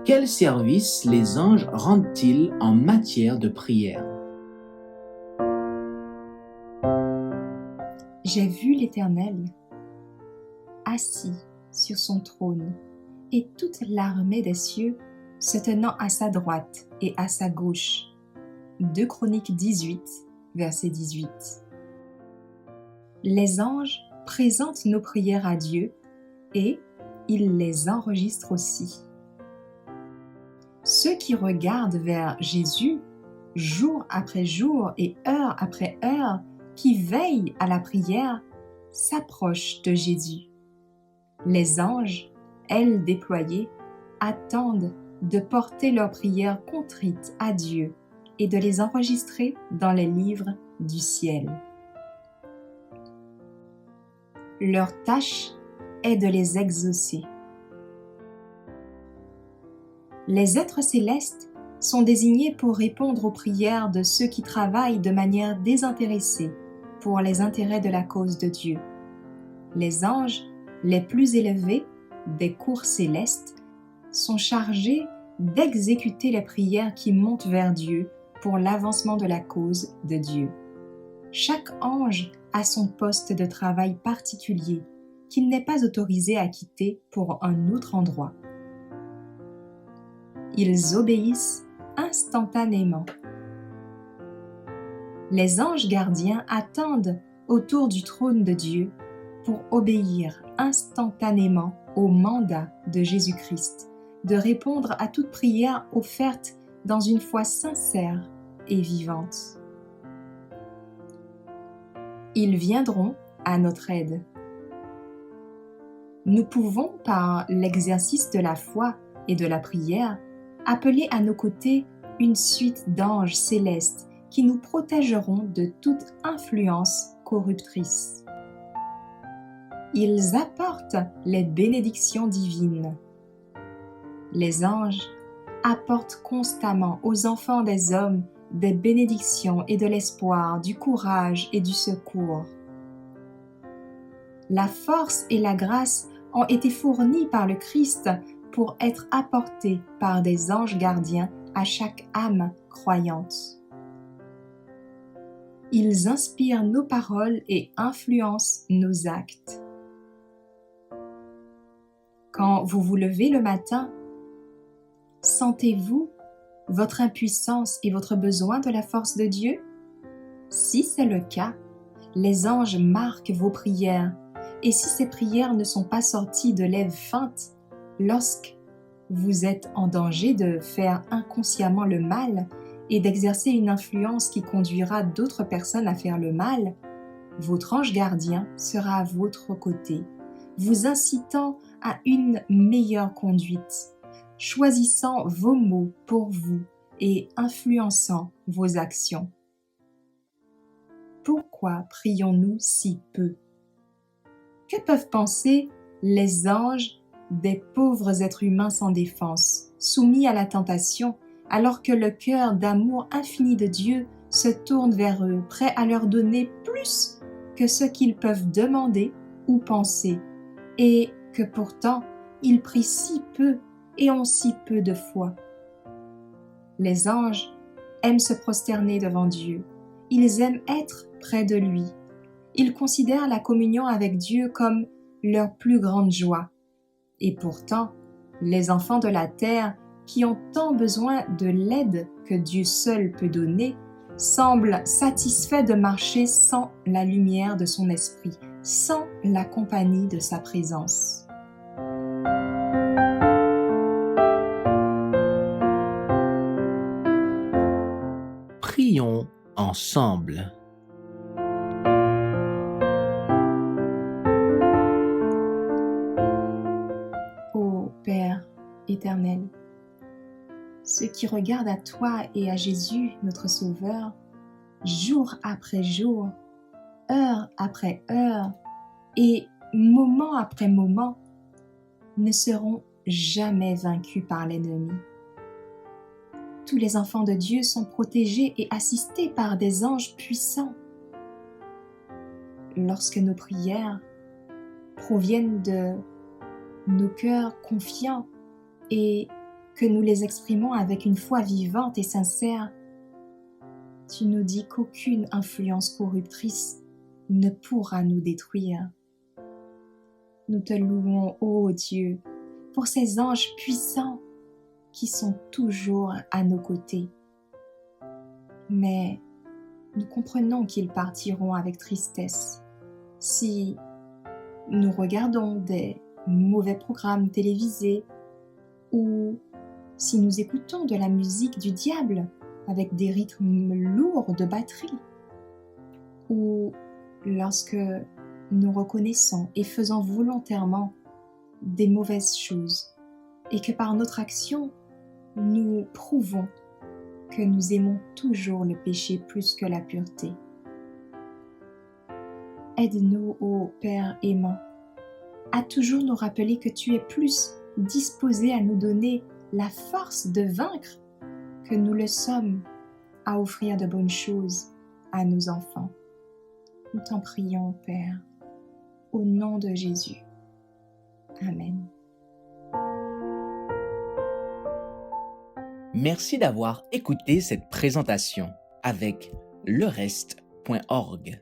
Quel service les anges rendent-ils en matière de prière? J'ai vu l'Éternel assis sur son trône et toute l'armée des cieux se tenant à sa droite et à sa gauche. 2 Chroniques 18, verset 18. Les anges présentent nos prières à Dieu et ils les enregistrent aussi. Ceux qui regardent vers Jésus, jour après jour et heure après heure, qui veillent à la prière, s'approchent de Jésus. Les anges, ailes déployées, attendent de porter leurs prières contrites à Dieu et de les enregistrer dans les livres du ciel. Leur tâche est de les exaucer. Les êtres célestes sont désignés pour répondre aux prières de ceux qui travaillent de manière désintéressée pour les intérêts de la cause de Dieu. Les anges les plus élevés des cours célestes sont chargés d'exécuter les prières qui montent vers Dieu pour l'avancement de la cause de Dieu. Chaque ange a son poste de travail particulier qu'il n'est pas autorisé à quitter pour un autre endroit. Ils obéissent instantanément. Les anges gardiens attendent autour du trône de Dieu pour obéir instantanément au mandat de Jésus-Christ, de répondre à toute prière offerte dans une foi sincère et vivante. Ils viendront à notre aide. Nous pouvons, par l'exercice de la foi et de la prière, appeler à nos côtés une suite d'anges célestes qui nous protégeront de toute influence corruptrice. Ils apportent les bénédictions divines. Les anges apportent constamment aux enfants des hommes des bénédictions et de l'espoir, du courage et du secours. La force et la grâce ont été fournies par le Christ pour être apportées par des anges gardiens à chaque âme croyante. Ils inspirent nos paroles et influencent nos actes. Quand vous vous levez le matin, sentez-vous votre impuissance et votre besoin de la force de Dieu? Si c'est le cas, les anges marquent vos prières, et si ces prières ne sont pas sorties de lèvres feintes, lorsque vous êtes en danger de faire inconsciemment le mal et d'exercer une influence qui conduira d'autres personnes à faire le mal, votre ange gardien sera à votre côté, vous incitant à une meilleure conduite, choisissant vos mots pour vous et influençant vos actions. Pourquoi prions-nous si peu? Que peuvent penser les anges des pauvres êtres humains sans défense, soumis à la tentation, alors que le cœur d'amour infini de Dieu se tourne vers eux, prêt à leur donner plus que ce qu'ils peuvent demander ou penser, et que pourtant ils prient si peu et ont si peu de foi? Les anges aiment se prosterner devant Dieu. Ils aiment être près de lui. Ils considèrent la communion avec Dieu comme leur plus grande joie. Et pourtant, les enfants de la terre, qui ont tant besoin de l'aide que Dieu seul peut donner, semblent satisfaits de marcher sans la lumière de son esprit, sans la compagnie de sa présence. Prions ensemble. Ô Père éternel, ceux qui regardent à toi et à Jésus, notre Sauveur, jour après jour, heure après heure et moment après moment, ne seront jamais vaincus par l'ennemi. Tous les enfants de Dieu sont protégés et assistés par des anges puissants. Lorsque nos prières proviennent de nos cœurs confiants et que nous les exprimons avec une foi vivante et sincère, tu nous dis qu'aucune influence corruptrice ne pourra nous détruire. Nous te louons, ô Dieu, pour ces anges puissants qui sont toujours à nos côtés. Mais nous comprenons qu'ils partiront avec tristesse si nous regardons des mauvais programmes télévisés ou si nous écoutons de la musique du diable avec des rythmes lourds de batterie, ou lorsque nous reconnaissons et faisons volontairement des mauvaises choses et que par notre action, nous prouvons que nous aimons toujours le péché plus que la pureté. Aide-nous, ô Père aimant, à toujours nous rappeler que tu es plus disposé à nous donner la force de vaincre que nous le sommes à offrir de bonnes choses à nos enfants. Nous t'en prions, Père, au nom de Jésus. Amen. Merci d'avoir écouté cette présentation avec lereste.org.